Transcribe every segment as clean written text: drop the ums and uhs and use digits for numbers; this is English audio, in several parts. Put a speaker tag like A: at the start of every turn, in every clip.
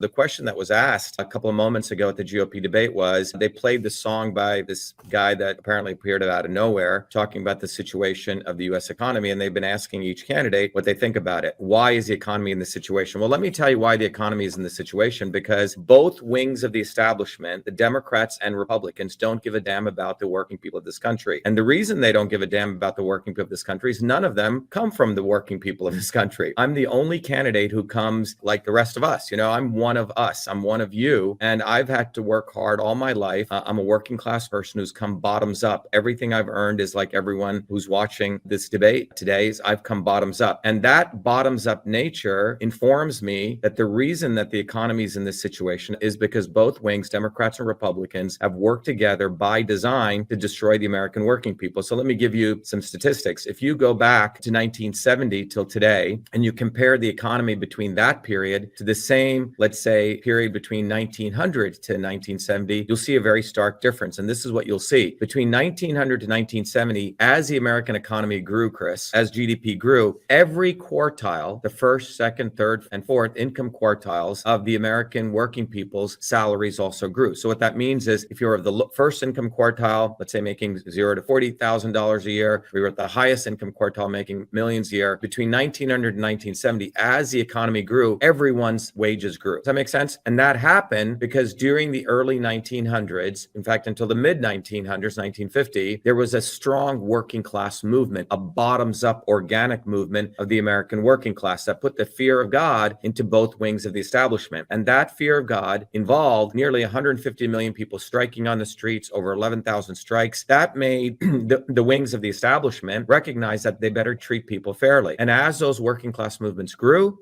A: The question that was asked a couple of moments ago at the GOP debate was, they played the song by this guy that apparently appeared out of nowhere, talking about the situation of the U.S. economy. And they've been asking each candidate what they think about it. Why is the economy in this situation? Well, let me tell you why the economy is in this situation, because both wings of the establishment, the Democrats and Republicans, don't give a damn about the working people of this country. And the reason they don't give a damn about the working people of this country is none of them come from the working people of this country. I'm the only candidate who comes like the rest of us. I'm one of us. I'm one of you. And I've had to work hard all my life. I'm a working class person who's come bottoms up. Everything I've earned is like everyone who's watching this debate today. I've come bottoms up. And that bottoms up nature informs me that the reason that the economy is in this situation is because both wings, Democrats and Republicans, have worked together by design to destroy the American working people. So let me give you some statistics. If you go back to 1970 till today, and you compare the economy between that period to the same, let's say, period between 1900 to 1970, you'll see a very stark difference. And this is what you'll see. Between 1900 to 1970, as the American economy grew, Chris, as GDP grew, every quartile, the first, second, third, and fourth income quartiles of the American working people's salaries also grew. So what that means is if you're of the first income quartile, let's say making $0 to $40,000 a year, we were at the highest income quartile making millions a year. Between 1900 and 1970, as the economy grew, everyone's wages grew. Does that make sense? And that happened because during the early 1900s, in fact, until the mid 1900s, 1950, there was a strong working class movement, a bottoms up organic movement of the American working class that put the fear of God into both wings of the establishment. And that fear of God involved nearly 150 million people striking on the streets, over 11,000 strikes. That made the wings of the establishment recognize that they better treat people fairly. And as those working class movements grew,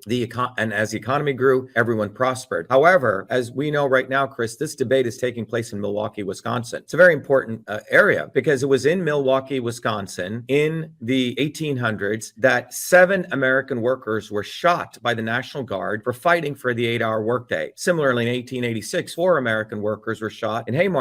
A: and as the economy grew, everyone prospered. However, as we know right now, Chris, this debate is taking place in Milwaukee, Wisconsin. It's a very important area because it was in Milwaukee, Wisconsin in the 1800s that 7 American workers were shot by the National Guard for fighting for the 8-hour workday. Similarly, in 1886, 4 American workers were shot in hanged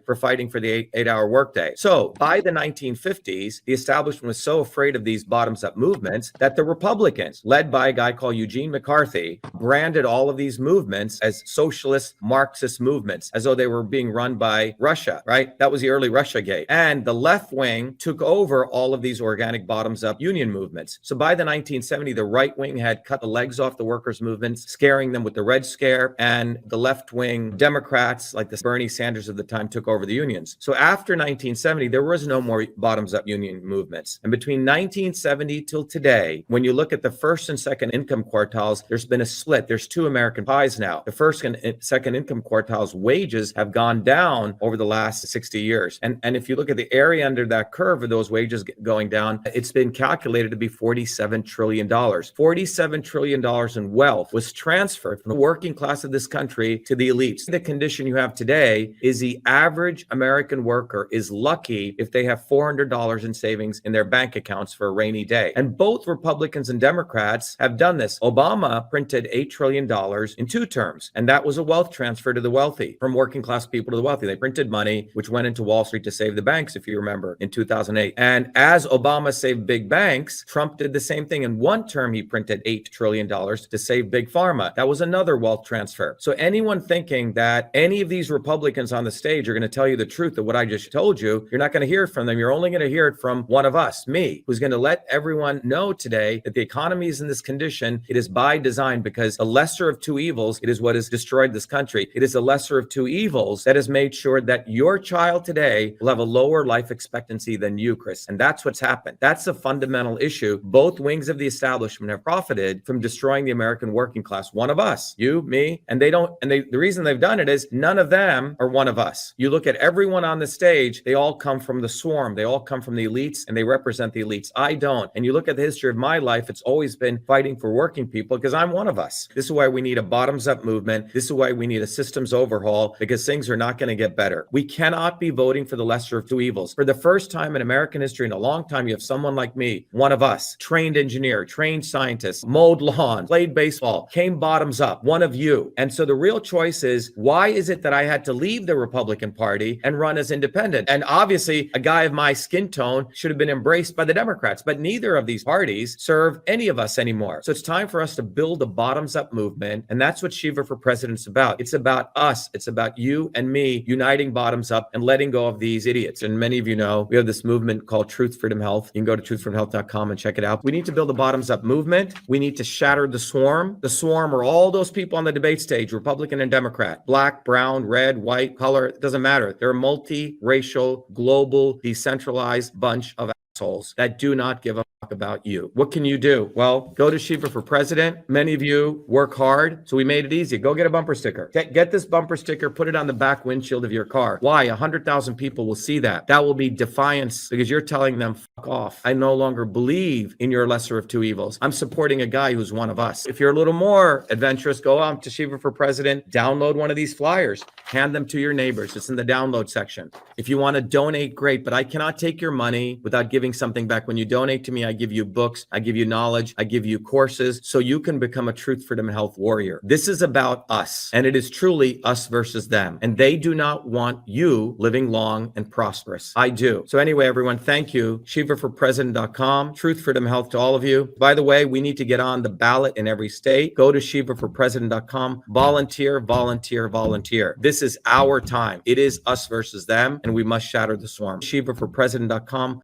A: for fighting for the 8-hour workday. So by the 1950s, the establishment was so afraid of these bottoms-up movements that the Republicans, led by a guy called Eugene McCarthy, branded all of these movements as socialist Marxist movements, as though they were being run by Russia, right? That was the early Russiagate. And the left wing took over all of these organic bottoms-up union movements. So by the 1970s, the right wing had cut the legs off the workers' movements, scaring them with the Red Scare, and the left-wing Democrats, like the Bernie Sanders of the time, took over the unions. So after 1970, there was no more bottoms-up union movements. And between 1970 till today, when you look at the first and second income quartiles, there's been a split. There's 2 American pies now. The first and second income quartiles' wages have gone down over the last 60 years. And if you look at the area under that curve of those wages going down, it's been calculated to be $47 trillion. $47 trillion in wealth was transferred from the working class of this country to the elites. The condition you have today is the average American worker is lucky if they have $400 in savings in their bank accounts for a rainy day. And both Republicans and Democrats have done this. Obama printed $8 trillion in 2 terms, and that was a wealth transfer to the wealthy, from working class people to the wealthy. They printed money, which went into Wall Street to save the banks, if you remember, in 2008. And as Obama saved big banks, Trump did the same thing. In 1 term, he printed $8 trillion to save big pharma. That was another wealth transfer. So anyone thinking that any of these Republicans on the stage are going to tell you the truth of what I just told you, you're not going to hear it from them. You're only going to hear it from one of us, me, who's going to let everyone know today that the economy is in this condition. It is by design, because the lesser of 2 evils, it is what has destroyed this country. It is the lesser of 2 evils that has made sure that your child today will have a lower life expectancy than you, Chris. And that's what's happened. That's a fundamental issue. Both wings of the establishment have profited from destroying the American working class. One of us, you, me, and the reason they've done it is none of them are one of us. You look at everyone on the stage, they all come from the swarm. They all come from the elites, and they represent the elites. I don't. And you look at the history of my life, it's always been fighting for working people, because I'm one of us. This is why we need a bottoms-up movement. This is why we need a systems overhaul, because things are not going to get better. We cannot be voting for the lesser of 2 evils. For the first time in American history in a long time, you have someone like me, one of us, trained engineer, trained scientist, mowed lawn, played baseball, came bottoms up, one of you. And so the real choice is, why is it that I had to leave the Republican Party and run as independent? And obviously, a guy of my skin tone should have been embraced by the Democrats, but neither of these parties serve any of us anymore. So it's time for us to build a bottoms-up Up movement. And that's what Shiva for President's about. It's about us. It's about you and me uniting bottoms up and letting go of these idiots. And many of you know we have this movement called Truth, Freedom, Health. You can go to truthfreedomhealth.com and check it out. We need to build a bottoms up movement. We need to shatter the swarm. The swarm are all those people on the debate stage, Republican and Democrat, black, brown, red, white, color. It doesn't matter. They're a multi-racial, global, decentralized bunch of assholes that do not give a fuck about you. What can you do? Well, go to Shiva for President. Many of you work hard, so we made it easy. Go get a bumper sticker. Get this bumper sticker, put it on the back windshield of your car. Why? 100,000 people will see that. That will be defiance because you're telling them, fuck off. I no longer believe in your lesser of two evils. I'm supporting a guy who's one of us. If you're a little more adventurous, go on to Shiva for President, download one of these flyers, hand them to your neighbors. It's in the download section. If you want to donate, great, but I cannot take your money without giving something back. When you donate to me, I give you books, I give you knowledge, I give you courses so you can become a truth, freedom, and health warrior. This is about us, and it is truly us versus them. And they do not want you living long and prosperous. I do. So anyway, everyone, thank you. ShivaForPresident.com, Truth, Freedom, Health to all of you. By the way, we need to get on the ballot in every state. Go to ShivaForPresident.com, volunteer, volunteer, volunteer. This is our time. It is us versus them, and we must shatter the swarm. ShivaForPresident.com.